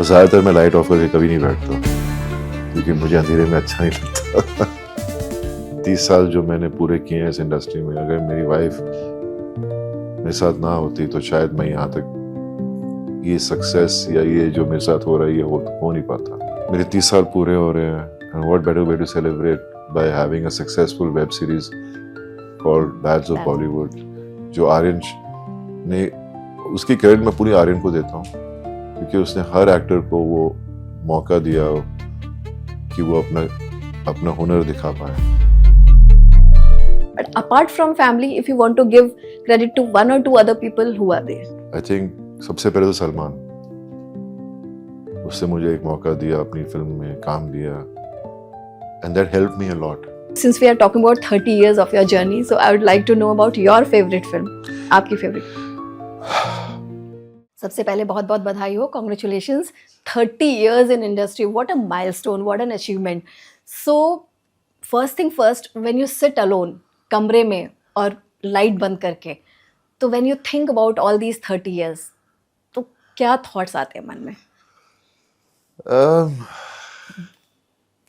तो ज़्यादातर मैं लाइट ऑफ करके कभी नहीं बैठता क्योंकि मुझे अंधेरे में अच्छा नहीं लगता 30 साल जो मैंने पूरे किए हैं इस इंडस्ट्री में, अगर मेरी वाइफ मेरे साथ ना होती तो शायद मैं यहाँ तक ये सक्सेस या ये जो मेरे साथ हो रहा है ये हो नहीं पाता। मेरे 30 साल पूरे हो रहे हैं and what better way to celebrate by having a successful web series called Lads of Bollywood, जो आर्यन ने, उसकी क्रेडिट मैं पूरी आर्यन को देता हूँ क्योंकि उसने हर एक्टर को वो मौका दिया कि वो अपना हुनर दिखा पाए। But apart from family, if you want to give credit to one or two other people, who are they? I think सबसे पहले तो सलमान, उससे मुझे एक मौका दिया, अपनी फिल्म में काम दिया and that helped me a lot. Since we are talking about 30 years of your journey, so I would like to know about your favorite film. आपकी favorite? सबसे पहले बहुत बहुत बधाई हो, congratulations, 30 years in industry, what a milestone, what an achievement. So first thing first, when you sit alone कमरे में और लाइट बंद करके, तो when you think about all these 30 years, तो क्या thoughts आते हैं मन में?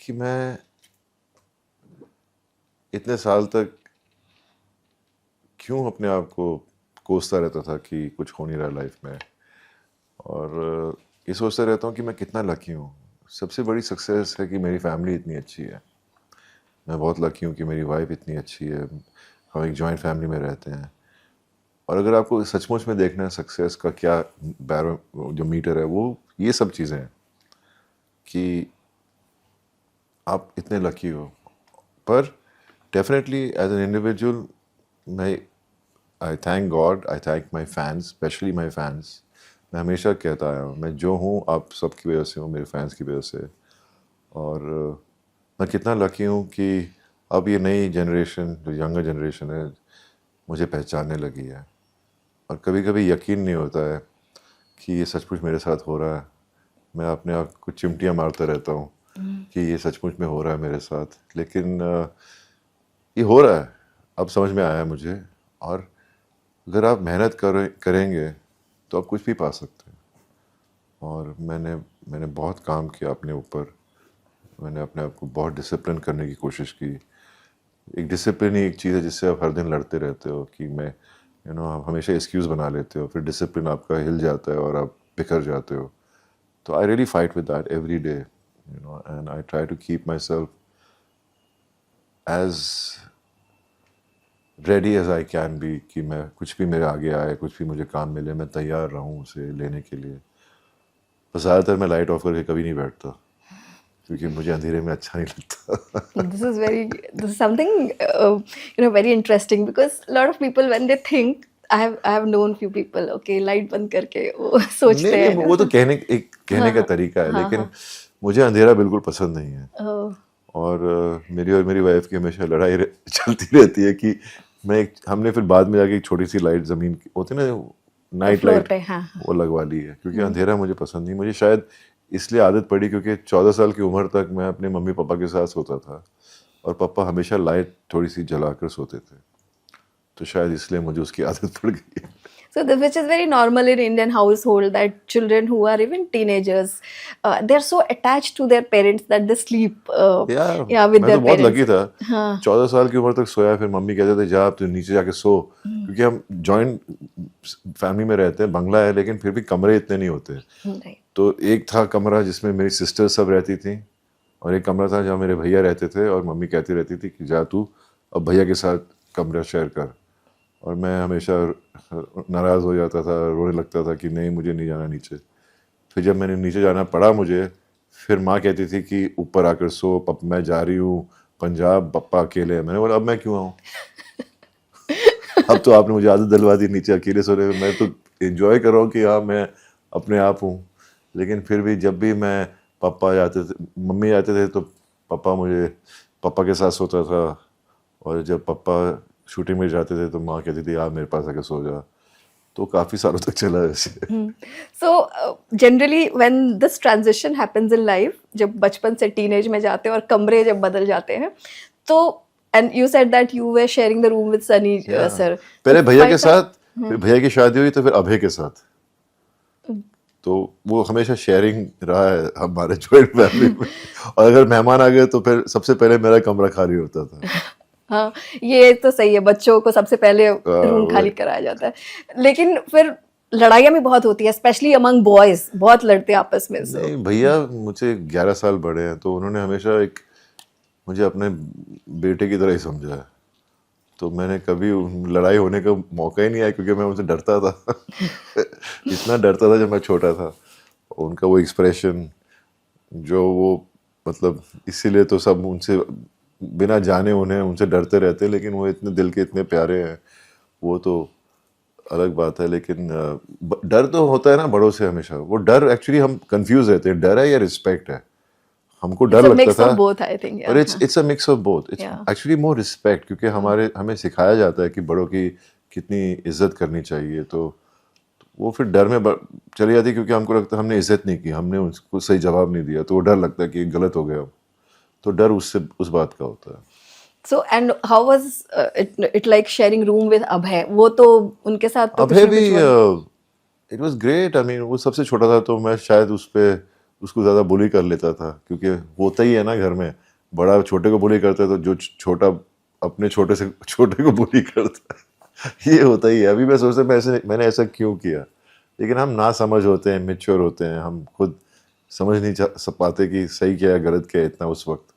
कि मैं इतने साल तक क्यों अपने आप को कोसता रहता था कि कुछ हो नहीं रहा लाइफ में, और ये सोचता रहता हूँ कि मैं कितना लकी हूँ। सबसे बड़ी सक्सेस है कि मेरी फैमिली इतनी अच्छी है। मैं बहुत लकी हूँ कि मेरी वाइफ इतनी अच्छी है, हम एक जॉइंट फैमिली में रहते हैं। और अगर आपको सचमुच में देखना है सक्सेस का क्या जो मीटर है, वो ये सब चीज़ें हैं कि आप इतने लकी हो। पर definitely as an individual I thank God, I thank my fans, specially my fans. मैं हमेशा कहता आया हूँ, मैं जो हूँ आप सबकी वजह से हूँ, मेरे फैंस की वजह से। और मैं कितना लकी हूँ कि अब ये नई जनरेशन, जो यंगर जनरेशन है, मुझे पहचानने लगी है। और कभी कभी यकीन नहीं होता है कि ये सचमुच मेरे साथ हो रहा है। मैं अपने आप को चिमटियाँ मारता रहता हूँ कि ये सचमुच में हो रहा है मेरे साथ, लेकिन ये हो रहा है, अब समझ में आया मुझे। और अगर आप मेहनत करेंगे तो आप कुछ भी पा सकते हैं। और मैंने बहुत काम किया अपने ऊपर, मैंने अपने आप को बहुत डिसिप्लिन करने की कोशिश की। एक डिसिप्लिन ही एक चीज़ है जिससे आप हर दिन लड़ते रहते हो कि मैं आप हमेशा एक्सक्यूज़ बना लेते हो, फिर डिसिप्लिन आपका हिल जाता है और आप बिखर जाते हो। तो I really fight with that every day, and I try to keep myself as ready as I can be कि मैं कुछ भी मेरे आगे आए, कुछ भी मुझे काम मिले, मैं तैयार रहूँ उसे लेने के लिए। तो ज़्यादातर मैं लाइट ऑफ करके कभी नहीं बैठता क्योंकि मुझे अंधेरे में अच्छा नहीं लगता। This is something very interesting because a lot of people when they think I have known few people, okay, light बंद करके वो सोचते हैं। वो तो कहने का तरीका है, लेकिन मुझे अंधेरा बिल्कुल पसंद नहीं है। और मेरी वाइफ की हमेशा लड़ाई चलती रहती है कि हमने फिर बाद में जाके एक छोटी सी लाइट ज़मीन की होती है ना, नाइट लाइट, वो लगवा ली है क्योंकि अंधेरा मुझे पसंद नहीं। मुझे शायद इसलिए आदत पड़ी क्योंकि 14 साल की उम्र तक मैं अपने मम्मी पापा के साथ सोता था और पापा हमेशा लाइट थोड़ी सी जलाकर सोते थे, तो शायद इसलिए मुझे उसकी आदत पड़ गई है। So which is very normal in Indian household that children who are even teenagers, they are so attached to their parents that they sleep with मैं their तो बहुत parents. लकी था, 14 साल की उम्र तक सोया। फिर मम्मी कहते थे जा तू नीचे जाके सो, क्योंकि हम जॉइंट फैमिली में रहते हैं, बंगला है लेकिन फिर भी कमरे इतने नहीं होते। Right. तो एक था कमरा जिसमें मेरी सिस्टर सब रहती थी, और एक कमरा था जहाँ मेरे भैया रहते थे, और मम्मी कहती रहती थी कि जा तू अब भैया के साथ कमरा शेयर कर। और मैं हमेशा नाराज़ हो जाता था, रोने लगता था कि नहीं मुझे नहीं जाना नीचे। फिर जब मैंने नीचे जाना पड़ा मुझे, फिर माँ कहती थी कि ऊपर आकर सो, मैं जा रही हूँ पंजाब, पप्पा अकेले हैं। मैंने बोला अब मैं क्यों आऊँ अब तो आपने मुझे आदत दिलवा दी नीचे अकेले सोने में। मैं तो एंजॉय कर रहा हूँ कि हाँ मैं अपने आप हूँ। लेकिन फिर भी जब भी मैं मम्मी जाते थे तो पापा के साथ सोता था, और जब पापा शूटिंग में जाते थे तो माँ कहती थी आप मेरे पास आके सो जा। तो काफ़ी सालों तक चला ऐसे। So generally when this transition happens in life, जब बचपन से टीनेज में जाते हैं और कमरे जब बदल जाते हैं, तो and you said that you were sharing the room with Sunny sir. पहले भैया के साथ, फिर भैया की शादी हुई तो फिर अभय के साथ। तो वो हमेशा शेयरिंग रहा है हमारे जॉइंट फैमिली में। और अगर मेहमान आ गए तो फिर सबसे पहले मेरा कमरा खाली होता था। हाँ, ये तो सही है, बच्चों को सबसे पहले रूम खाली वही। कराया जाता है। लेकिन फिर लड़ाइयाँ भी बहुत होती है, स्पेशली अमंग बॉयज, बहुत लड़ते हैं आपस में। सो नहीं भैया मुझे 11 साल बड़े हैं, तो उन्होंने हमेशा एक मुझे अपने बेटे की तरह ही समझा है। तो मैंने कभी लड़ाई होने का मौका ही नहीं आया, क्योंकि मैं उनसे डरता था। इतना डरता था जब मैं छोटा था। उनका वो एक्सप्रेशन जो वो मतलब, इसीलिए तो सब उनसे बिना जाने उन्हें उनसे डरते रहते, लेकिन वो इतने दिल के इतने प्यारे हैं, वो तो अलग बात है। लेकिन डर तो होता है ना बड़ों से हमेशा। वो डर एक्चुअली हम कंफ्यूज रहते हैं, डर है या रिस्पेक्ट है। हमको इट्स डर अ लगता मिक्स ऑफ था, बोथ, आई थिंक। और it's a mix of both. It's या एक्चुअली मोर रिस्पेक्ट, क्योंकि हमारे हमें सिखाया जाता है कि बड़ों की कितनी इज्जत करनी चाहिए। तो वो फिर डर में चली जाती है, क्योंकि हमको लगता है हमने इज्जत नहीं की, हमने उसको सही जवाब नहीं दिया, तो वो डर लगता है कि गलत हो गया। तो डर उससे उस बात का होता है। So and how was it like sharing room with Abhay? वो तो उनके साथ तो कुछ अभय ना भी कुछ हुआ। It was great. I mean वो सबसे छोटा था, तो मैं शायद उसको ज़्यादा बुली कर लेता था, क्योंकि होता ही है ना घर में, बड़ा छोटे को बुली करता है, तो जो छोटा अपने छोटे से छोटे को बुली करता है। ये होता ही है। अभी मैं सोचता मैंने ऐसा क्यों किया, लेकिन हम ना समझ होते हैं, मेच्योर होते हैं, हम खुद समझ नहीं पाते कि सही क्या है गलत क्या है इतना उस वक्त।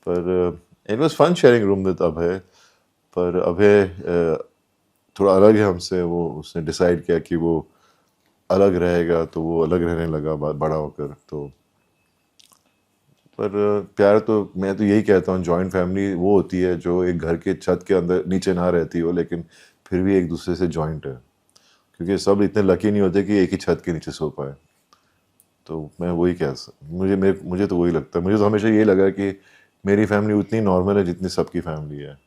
पर it was fun sharing room with Abhay. पर अभय थोड़ा अलग है हमसे। वो उसने डिसाइड किया कि वो अलग रहेगा, तो वो अलग रहने लगा बड़ा होकर। तो पर प्यार तो मैं तो यही कहता हूँ, जॉइंट फैमिली वो होती है जो एक घर के छत के अंदर नीचे ना रहती हो, लेकिन फिर भी एक दूसरे से जॉइंट है, क्योंकि सब इतने लकी नहीं होते कि एक ही छत के नीचे सो पाए। तो मैं वही मुझे तो वही लगता है। मुझे तो हमेशा ये लगा कि मेरी फैमिली उतनी नॉर्मल है जितनी सबकी फैमिली है,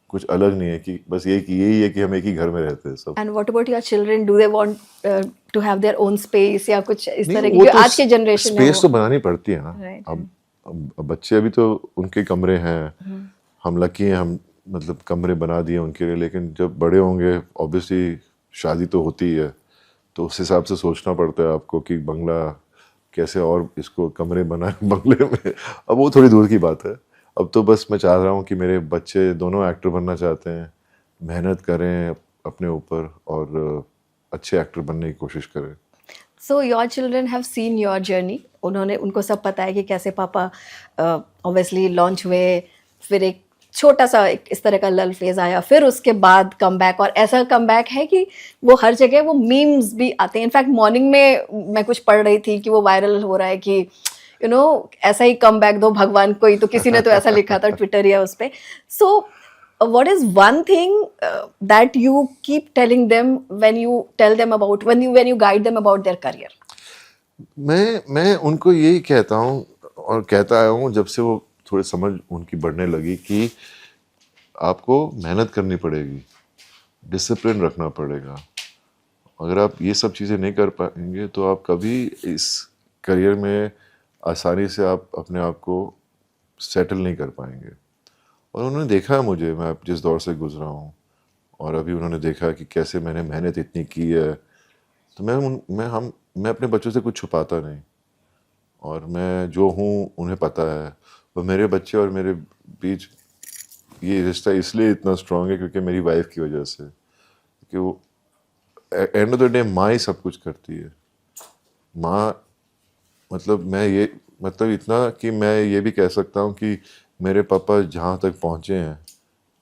कुछ अलग नहीं है। कि बस यही है कि हम एक ही घर में रहते हैं सब। And what about your children? Do they want to have their own space या कुछ इस नहीं, तरह की? वो क्योंकि तो आज के जनरेशन है स्पेस वो। तो बनानी पड़ती है ना। राइट। अब बच्चे अभी तो उनके कमरे हैं, हम लकी हैं, हम मतलब कमरे बना दिए उनके लिए। लेकिन जब बड़े होंगे ऑब्वियसली शादी तो होती ही है, तो उस हिसाब से सोचना पड़ता है आपको कि बंगला कैसे और इसको कमरे बनाए बंगले में। अब वो थोड़ी दूर की बात है। अब तो बस मैं चाह रहा हूँ कि मेरे बच्चे दोनों एक्टर बनना चाहते हैं, मेहनत करें अपने ऊपर, और अच्छे एक्टर बनने की कोशिश करें। So your children have seen your journey. उनको सब पता है कि कैसे पापा ऑब्वियसली लॉन्च हुए, फिर एक छोटा सा एक इस तरह का लल फेज आया, फिर उसके बाद कम बैक, और ऐसा कम बैक है कि वो हर जगह वो मीम्स भी आते हैं। इनफैक्ट मॉर्निंग में मैं कुछ पढ़ रही थी कि वो वायरल हो रहा है कि ऐसा ही कम बैक दो भगवान को ही, तो किसी ने तो ऐसा लिखा था ट्विटर या उस पे। सो what is one thing that you keep telling them when you tell them about when you guide them about their career? मैं उनको यही कहता हूँ, और कहता आया हूँ जब से वो थोड़ी समझ उनकी बढ़ने लगी, कि आपको मेहनत करनी पड़ेगी, डिसिप्लिन रखना पड़ेगा। अगर आप ये सब चीज़ें नहीं कर पाएंगे तो आप कभी इस करियर में आसानी से आप अपने आप को सेटल नहीं कर पाएंगे। और उन्होंने देखा है मुझे, मैं जिस दौर से गुजरा हूँ, और अभी उन्होंने देखा कि कैसे मैंने मेहनत इतनी की है। तो मैं अपने बच्चों से कुछ छुपाता नहीं, और मैं जो हूँ उन्हें पता है। और मेरे बच्चे और मेरे बीच ये रिश्ता इसलिए इतना स्ट्रांग है क्योंकि मेरी वाइफ की वजह से। कि वो एंड ऑफ द डे माँ ही सब कुछ करती है। माँ मतलब इतना कि मैं ये भी कह सकता हूँ कि मेरे पापा जहाँ तक पहुँचे हैं,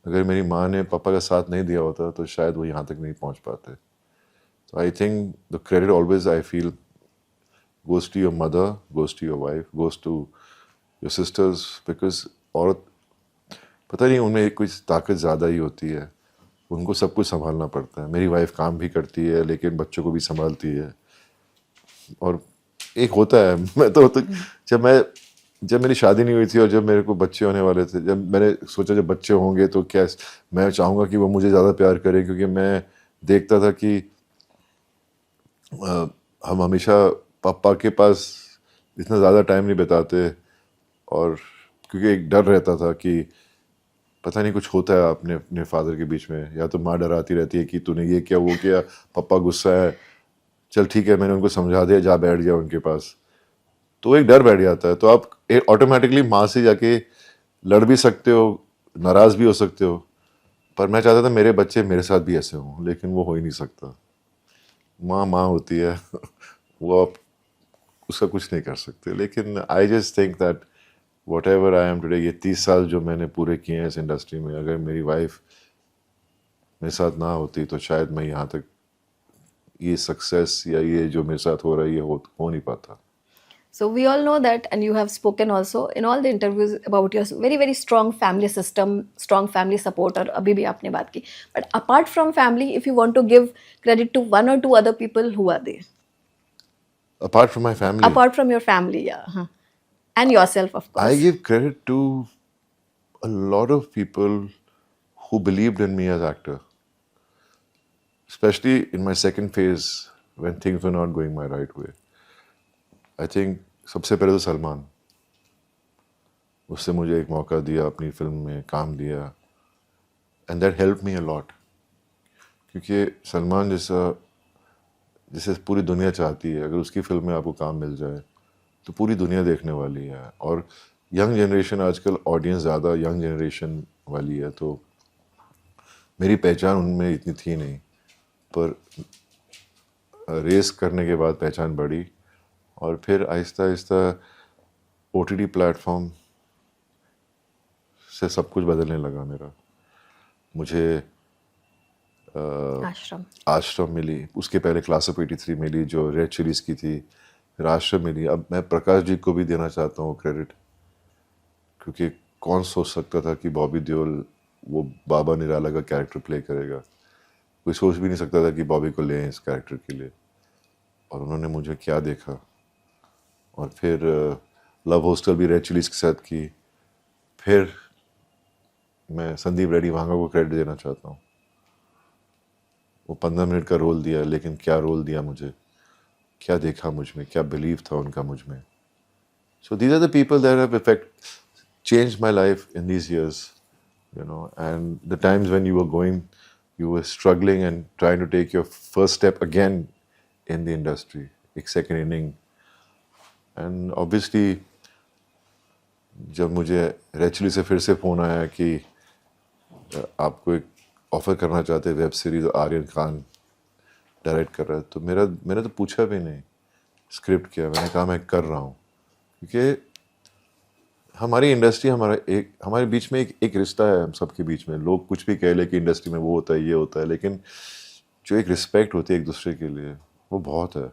अगर मेरी माँ ने पापा का साथ नहीं दिया होता तो शायद वो यहाँ तक नहीं पहुँच पाते। तो I think the credit always I feel goes to your mother, goes to your wife, goes to your sisters, because औरत पता नहीं उनमें कुछ ताकत ज़्यादा ही होती है, उनको सब कुछ संभालना पड़ता है। मेरी वाइफ काम भी करती है लेकिन बच्चों को भी संभालती है। और एक होता है जब मेरी शादी नहीं हुई थी और जब मेरे को बच्चे होने वाले थे, जब मैंने सोचा जब बच्चे होंगे तो क्या मैं चाहूँगा कि वो मुझे ज़्यादा प्यार करें, क्योंकि मैं देखता था कि हम हमेशा पापा के पास इतना ज़्यादा टाइम नहीं बिताते, और क्योंकि एक डर रहता था कि पता नहीं कुछ होता है अपने फादर के बीच में, या तो माँ डराती रहती है कि तूने ये किया वो किया, पापा गुस्सा है। चल ठीक है, मैंने उनको समझा दिया, जा बैठ गया उनके पास, तो एक डर बैठ जाता है। तो आप ऑटोमेटिकली माँ से जाके लड़ भी सकते हो, नाराज़ भी हो सकते हो, पर मैं चाहता था मेरे बच्चे मेरे साथ भी ऐसे हों, लेकिन वो हो ही नहीं सकता। माँ माँ होती है वो आप उसका कुछ नहीं कर सकते। लेकिन I just think that what ever I am today, ये 30 साल जो मैंने पूरे किए हैं इस इंडस्ट्री में, अगर मेरी वाइफ मेरे साथ ना होती तो शायद मैं यहाँ तक ये सक्सेस या ये जो मेरे साथ हो रहा है ये हो नहीं पाता। So we all know that, and you have spoken also in all the interviews about your very very strong family system, strong family support, और अभी भी आपने बात की. But apart from family, if you want to give credit to one or two other people, who are they? Apart from my family, Apart from your family, yeah, and yourself, of I course. give credit to a lot of people who believed in me as actor, especially in my second phase when things were not going my right way. I think सबसे पहले तो सलमान, उससे मुझे एक मौका दिया, अपनी film में काम दिया, and that help me a lot, क्योंकि सलमान जैसा जिसे पूरी दुनिया चाहती है, अगर उसकी फिल्म में आपको काम मिल जाए तो पूरी दुनिया देखने वाली है। और यंग जनरेशन, आजकल ऑडियंस ज़्यादा यंग जनरेशन वाली है, तो मेरी पहचान उनमें इतनी थी नहीं, पर रेस करने के बाद पहचान बढ़ी, और फिर आहिस्ता आहिस्ता OTT प्लेटफॉर्म से सब कुछ बदलने लगा मेरा। मुझे आश्रम मिली, उसके पहले क्लास ऑफ 83 मिली जो रेड चिलीज की थी, फिर आश्रम मिली। अब मैं प्रकाश जी को भी देना चाहता हूँ क्रेडिट, क्योंकि कौन सोच सकता था कि बॉबी देओल वो बाबा निराला का कैरेक्टर प्ले करेगा। कोई सोच भी नहीं सकता था कि बॉबी को लें इस कैरेक्टर के लिए, और उन्होंने मुझे क्या देखा। और फिर लव हॉस्टल भी रेड चिलीज के साथ की। फिर मैं संदीप रेड्डी वांगा को क्रेडिट देना चाहता हूँ, वो 15 मिनट का रोल दिया, लेकिन क्या रोल दिया मुझे, क्या देखा मुझ में, क्या बिलीव था उनका मुझ में। So these are the people that have effect changed my life in these years, you know, and the times when you were struggling and trying to take your first step again in the industry, एक second inning, and obviously जब मुझे रेचली से फिर से phone आया कि आपको एक ऑफ़र करना चाहते हैं web series, Aryan Khan direct कर रहा है, तो मैंने तो पूछा भी नहीं, स्क्रिप्ट किया, मैंने कहा मैं कर रहा हूँ। क्योंकि हमारी इंडस्ट्री, हमारे बीच में एक रिश्ता है हम सबके बीच में। लोग कुछ भी कह ले कि इंडस्ट्री में वो होता है, ये होता है, लेकिन जो एक रिस्पेक्ट होती है एक दूसरे के लिए, वो बहुत है।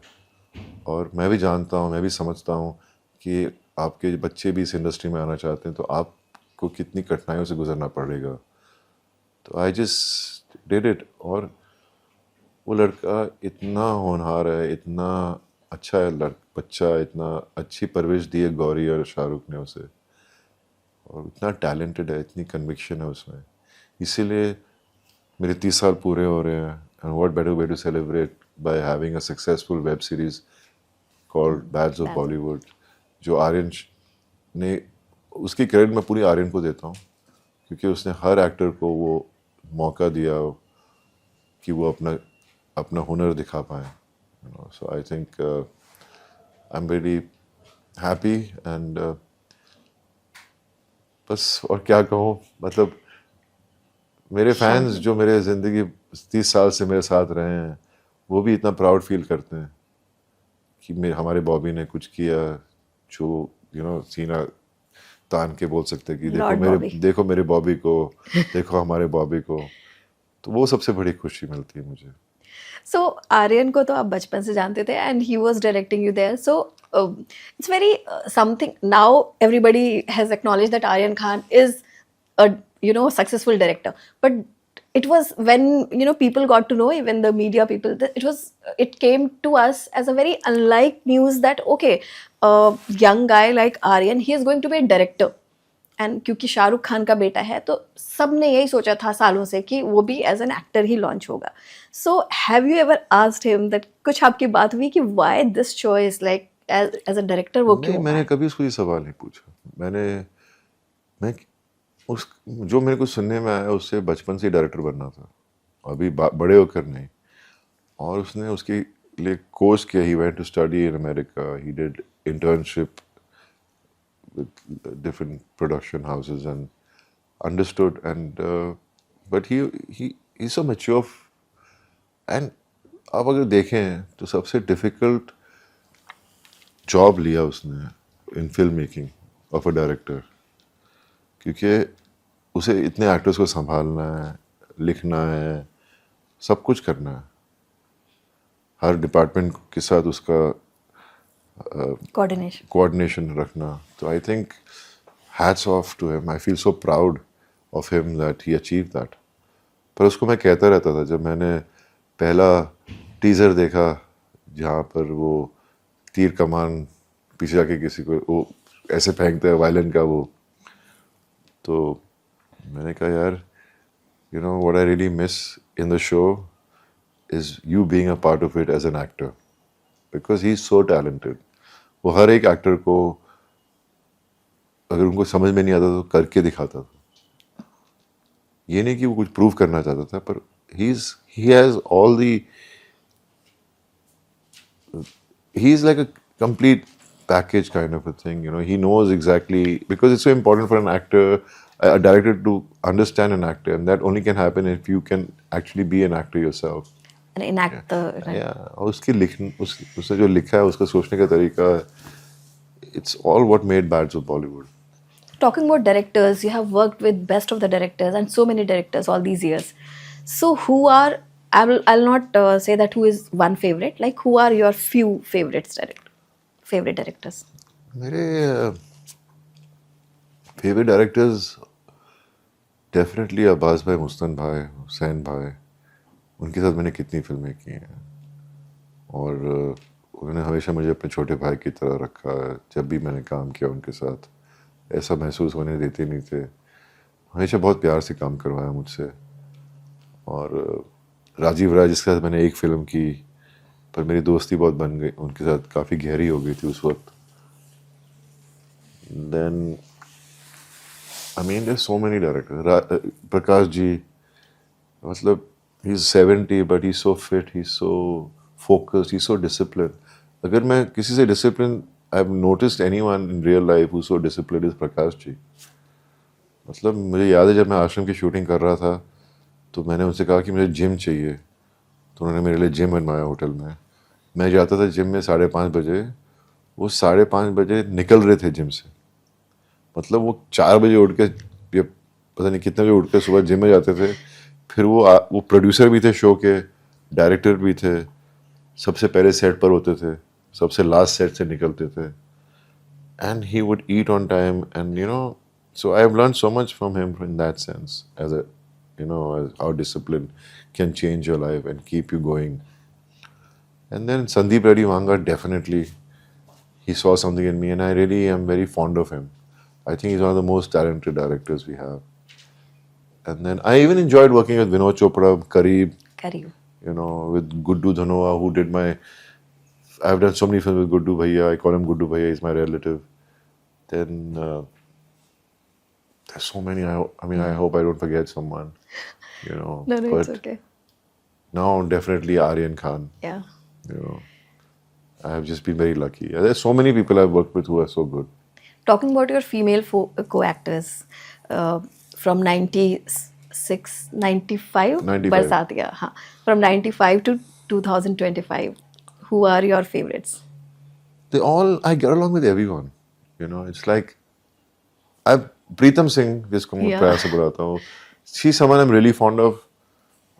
और मैं भी जानता हूँ, मैं भी समझता हूँ कि आपके बच्चे भी इस इंडस्ट्री में आना चाहते हैं, तो आपको कितनी कठिनाइयों से गुजरना पड़ेगा। तो आई जस्ट डिड इट, और वो लड़का इतना होनहार है, इतना अच्छा है बच्चा, इतना अच्छी परवरिश दी है गौरी और शाहरुख ने उसे, और इतना टैलेंटेड है, इतनी कन्विक्शन है उसमें। इसीलिए मेरे 30 साल पूरे हो रहे हैं, and what better way to celebrate by having a successful web series called bads of Bollywood, जो आर्यन ने, उसकी क्रेडिट मैं पूरी आर्यन को देता हूँ, क्योंकि उसने हर एक्टर को वो मौका दिया कि वो अपना हुनर दिखा पाए। So I think I am very happy, and बस और क्या कहूँ, मतलब मेरे फैंस जो मेरे ज़िंदगी 30 साल से मेरे साथ रहे हैं, वो भी इतना प्राउड फील करते हैं कि हमारे बॉबी ने कुछ किया जो सीना तान के बोल सकते कि देखो मेरे बॉबी को, देखो हमारे बॉबी को। तो वो सबसे बड़ी खुशी मिलती है मुझे। सो आर्यन को तो आप बचपन से जानते थे, and he was directing you there, so it's very something, now everybody has acknowledged that Aryan Khan is a successful director, but it was when people got to know, even the media people, it came to us as a very unlike news that okay, a young guy like Aryan, he is going to be a director, and क्योंकि शाहरुख खान का बेटा है तो सब ने यही सोचा था सालों से कि वो भी एज एन एक्टर ही लॉन्च होगा। So have you ever asked him that, कुछ आपकी बात हुई कि why this choice, like as a director वो क्यों? मैंने कभी उसको ये सवाल नहीं पूछा। मैं जो मेरे को सुनने में आया उससे बचपन से डायरेक्टर बनना था, अभी बड़े होकर नहीं। और उसने उसकी लिए कोर्स किया. He went to study in America. He did internship with different production houses and understood. And but he's so mature. And आप अगर देखें तो सबसे डिफिकल्ट जॉब लिया उसने इन film making of a director, क्योंकि उसे इतने एक्टर्स को संभालना है, लिखना है, सब कुछ करना है, हर डिपार्टमेंट के साथ उसका कोऑर्डिनेशन रखना. तो I think hats off to him. I feel so proud of him that he achieve that. पर उसको मैं कहता रहता था, जब मैंने पहला टीज़र देखा जहाँ पर वो तीर कमान पीछे जाके किसी को वो ऐसे फेंकते हैं वायलिन का वो, तो मैंने कहा यार, you know what I really miss in the show is you being a part of it as an actor, because he is so talented. वो हर एक एक्टर को अगर उनको समझ में नहीं आता तो करके दिखाता था. ये नहीं कि वो कुछ प्रूव करना चाहता था, पर he has all the he's like a complete package kind of a thing, you know. He knows exactly, because it's so important for an actor, a director, to understand an actor, and that only can happen if you can actually be an actor yourself. An enactor. Yeah. और उसकी उसने जो लिखा है, उसका सोचने का तरीका, it's all what made Bads of Bollywood. Talking about directors, you have worked with best of the directors and so many directors all these years. So who are, I'll not say that who is one favorite, like who are your few favorite directors? मेरे favourite directors definitely Abbas भाई, मुस्तन भाई, हुसैन भाई. उनके साथ मैंने कितनी फिल्में की हैं, और उन्होंने हमेशा मुझे अपने छोटे भाई की तरह रखा. जब भी मैंने काम किया उनके साथ ऐसा महसूस होने देते नहीं थे. हमेशा बहुत प्यार से काम करवाया मुझसे. और राजीव राय, जिसके साथ मैंने एक फ़िल्म की, पर मेरी दोस्ती बहुत बन गई, उनके साथ काफ़ी गहरी हो गई थी उस वक्त. Then I mean there so many directors. Prakash ji, मतलब he is 70 but he is so fit, he is so focused, he is so discipline. अगर मैं किसी से discipline, I have noticed anyone in real life who so discipline is Prakash ji. मतलब मुझे याद है, जब मैं आश्रम की शूटिंग कर रहा था तो मैंने उनसे कहा कि मुझे जिम चाहिए, तो उन्होंने मेरे लिए जिम बनवाया होटल में. मैं जाता था जिम में 5:30 बजे, वो 5:30 बजे निकल रहे थे जिम से. मतलब वो 4 बजे उठ के, या पता नहीं कितने बजे उठ के सुबह जिम में जाते थे. फिर वो प्रोड्यूसर भी थे शो के, डायरेक्टर भी थे, सबसे पहले सेट पर होते थे, सबसे लास्ट सेट से निकलते थे. And he would eat on time, and you know, so I have learned so much from him in that sense, as a, you know, as how discipline can change your life and keep you going. And then Sandeep Reddy Vanga, definitely he saw something in me, and I really am very fond of him. I think he's one of the most talented directors we have. And then I even enjoyed working with Vinod Chopra, Kareeb, you know, with Guddu Dhanoa, who did my, I've done so many films with Guddu Bhaiya. I call him Guddu Bhaiya, he's my relative. Then there's so many. I mean, I hope I don't forget someone, you know. No, but it's okay. Now, definitely Aryan Khan. Yeah. You know, I have just been very lucky. There's so many people I've worked with who are so good. Talking about your female co-actors from 96, 95? 95. Barsat, yeah. हाँ. From 95 to 2025, who are your favorites? I get along with everyone. You know, it's like, Pritam Singh, जिसको मैं प्यार से बुलाता हूँ, she's someone I'm really fond of.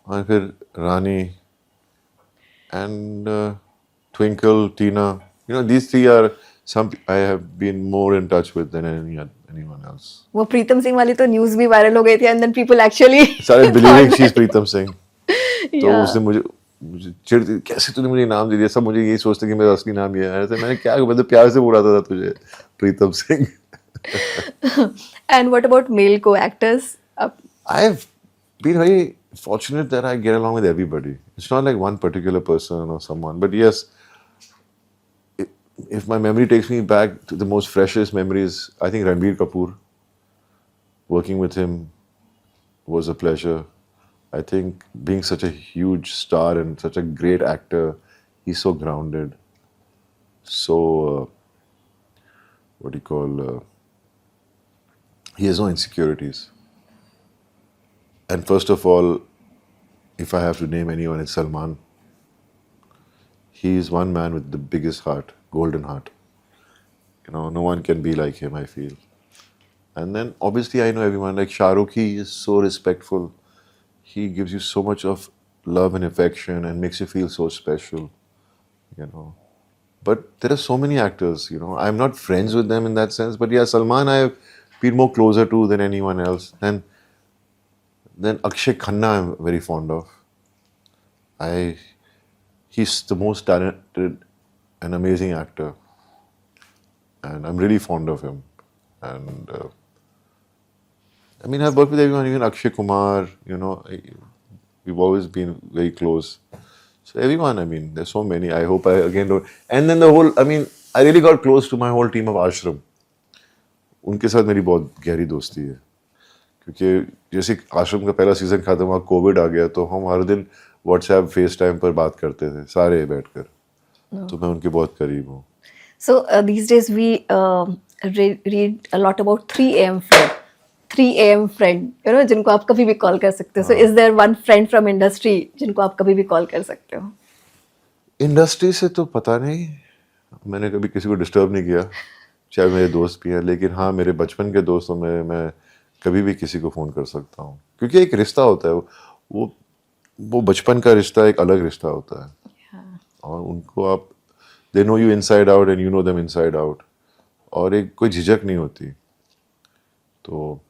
और फिर रानी and Twinkle, Tina, you know, these three are some I have been more in touch with than anyone else. वो प्रीतम सिंह वाली तो न्यूज़ भी वायरल हो गई थी, and then people actually started believing she's Pritam Singh. तो उसने मुझे चिढ़, कैसे तूने मुझे नाम दे दिया, सब मुझे यही सोचते कि मेरा असली नाम ये है. मैंने क्या, मतलब प्यार से बुलाता था तुझे Pritam Singh. And what about male co-actors? I've been very fortunate that I get along with everybody. It's not like one particular person or someone, but yes, if my memory takes me back to the most freshest memories, I think Ranbir Kapoor. Working with him was a pleasure. I think being such a huge star and such a great actor, he's so grounded, so what do you call? He has no insecurities. And first of all, if I have to name anyone, it's Salman. He is one man with the biggest heart, golden heart. You know, no one can be like him, I feel. And then obviously I know everyone, like Shah Rukh, he is so respectful. He gives you so much of love and affection and makes you feel so special, you know. But there are so many actors, you know. I'm not friends with them in that sense, but yeah, Salman I have been more closer to than anyone else. And then Akshay Khanna I'm very fond of. He's the most talented and amazing actor, and I'm really fond of him. And I mean, I've worked with everyone, even Akshay Kumar. You know, we've always been very close. So everyone, I mean, there's so many. I hope I again don't. And then the whole, I mean, I really got close to my whole team of Ashram. उनके साथ मेरी बहुत गहरी दोस्ती है, क्योंकि जैसे आश्रम का पहला सीजन खत्म हुआ, कोविड आ गया, तो हम हर दिन व्हाट्सएप फेस टाइम पर बात करते थे सारे बैठकर. तो मैं उनके बहुत करीब हूँ. So these days we read a lot about 3 a.m. friend. 3 a.m. friend, you know, जिनको आप कभी भी कॉल कर सकते हो. So is there one friend from industry जिनको आप कभी भी कॉल कर सकते हो? इंडस्ट्री से तो पता नहीं, मैंने कभी किसी को डिस्टर्ब नहीं किया, चाहे मेरे दोस्त भी हैं. लेकिन हाँ, मेरे बचपन के दोस्तों में मैं कभी भी किसी को फ़ोन कर सकता हूँ, क्योंकि एक रिश्ता होता है, वो बचपन का रिश्ता एक अलग रिश्ता होता है. और उनको आप, they know you inside out and you know them inside out, और एक कोई झिझक नहीं होती. तो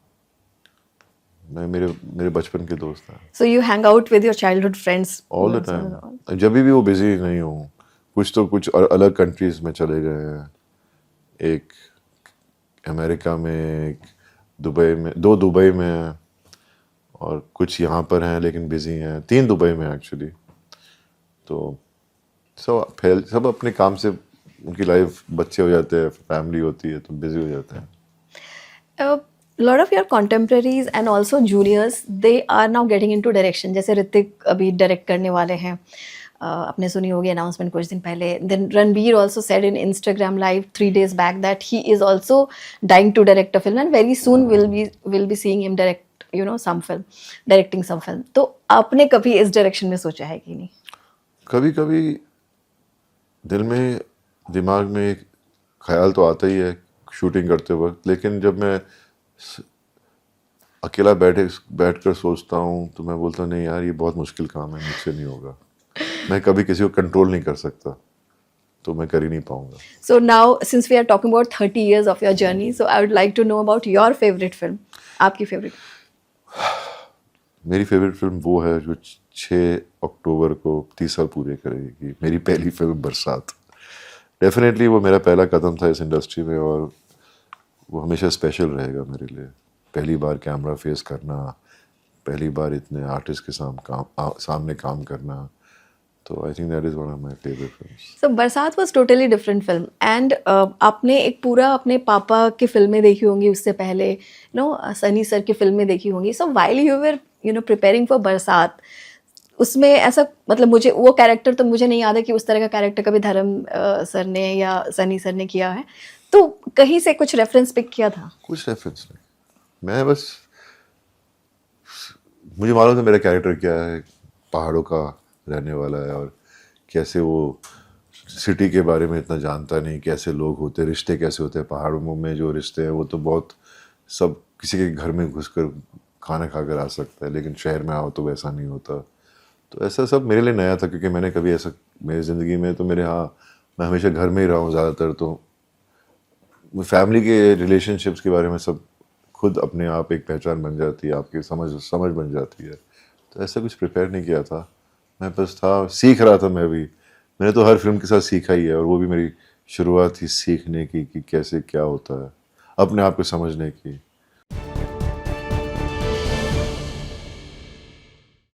मैं मेरे बचपन के दोस्त हैं. So you hang out with your childhood friends all the time. जब भी वो बिजी नहीं हूँ, कुछ अलग कंट्रीज में चले गए हैं. एक अमेरिका में, एक दुबई में, 2 दुबई में हैं, और कुछ यहाँ पर हैं लेकिन बिजी हैं. 3 दुबई में एक्चुअली. तो सब अपने काम से, उनकी लाइफ, बच्चे हो जाते हैं, फैमिली होती है, तो बिजी हो जाते हैं. lot of your contemporaries and also juniors, they are now getting into direction. जैसे ऋतिक अभी डायरेक्ट करने वाले हैं. आपने सुनी होगी अनाउंसमेंट कुछ दिन पहले. Then Ranbir also said in Instagram live 3 days back that he is also dying to direct a film, and very soon we'll be seeing him direct, you know, directing some film. तो आपने कभी इस direction में सोचा है कि नहीं? कभी कभी दिल में, दिमाग में एक ख्याल तो आता ही है शूटिंग करते वक्त, लेकिन जब मैं अकेला बैठकर सोचता हूँ तो मैं बोलता हूँ नहीं यार, ये बहुत मुश्किल काम है, मुझसे नहीं होगा. मैं कभी किसी को कंट्रोल नहीं कर सकता, तो मैं कर ही नहीं पाऊंगा. So now since we are talking about 30 years of your journey, so I would like to know about your favorite film. आपकी फेवरेट? मेरी फेवरेट फिल्म वो है जो 6 अक्टूबर को 30 साल पूरे करेगी. मेरी पहली फिल्म बरसात. डेफिनेटली वो मेरा पहला कदम था इस इंडस्ट्री में, और वो हमेशा स्पेशल रहेगा मेरे लिए. पहली बार कैमरा फेस करना, पहली बार इतने आर्टिस्ट के सामने काम करना, तो I think that is one of my favourite films. So Barsaat was totally different film, and आपने एक पूरा अपने पापा की फिल्में देखी होंगी उससे पहले, सनी सर की फिल्में देखी होंगी. सो while you were preparing for बरसात, उसमें ऐसा, मतलब मुझे वो कैरेक्टर तो मुझे नहीं याद है कि उस तरह का कैरेक्टर कभी धर्म सर ने या सनी सर ने किया है, तो कहीं से कुछ रेफरेंस पिक किया था? कुछ रेफरेंस नहीं, मैं बस, मुझे मालूम था मेरा कैरेक्टर क्या है, पहाड़ों का रहने वाला है, और कैसे वो सिटी के बारे में इतना जानता नहीं, कैसे लोग होते, रिश्ते कैसे होते हैं पहाड़ों में. जो रिश्ते हैं वो तो बहुत, सब किसी के घर में घुसकर खाना खाकर आ सकता है, लेकिन शहर में आओ तो वैसा नहीं होता. तो ऐसा सब मेरे लिए नया था, क्योंकि मैंने कभी ऐसा, मेरी ज़िंदगी में तो मैं हमेशा घर में ही रहा हूँ ज़्यादातर. तो फैमिली के रिलेशनशिप्स के बारे में सब खुद अपने आप एक पहचान बन जाती है, आपकी समझ बन जाती है. तो ऐसा कुछ प्रिपेयर नहीं किया था, मैं बस था, सीख रहा था. मैंने तो हर फिल्म के साथ सीखा ही है, और वो भी मेरी शुरुआत थी सीखने की कि कैसे क्या होता है, अपने आप को समझने की.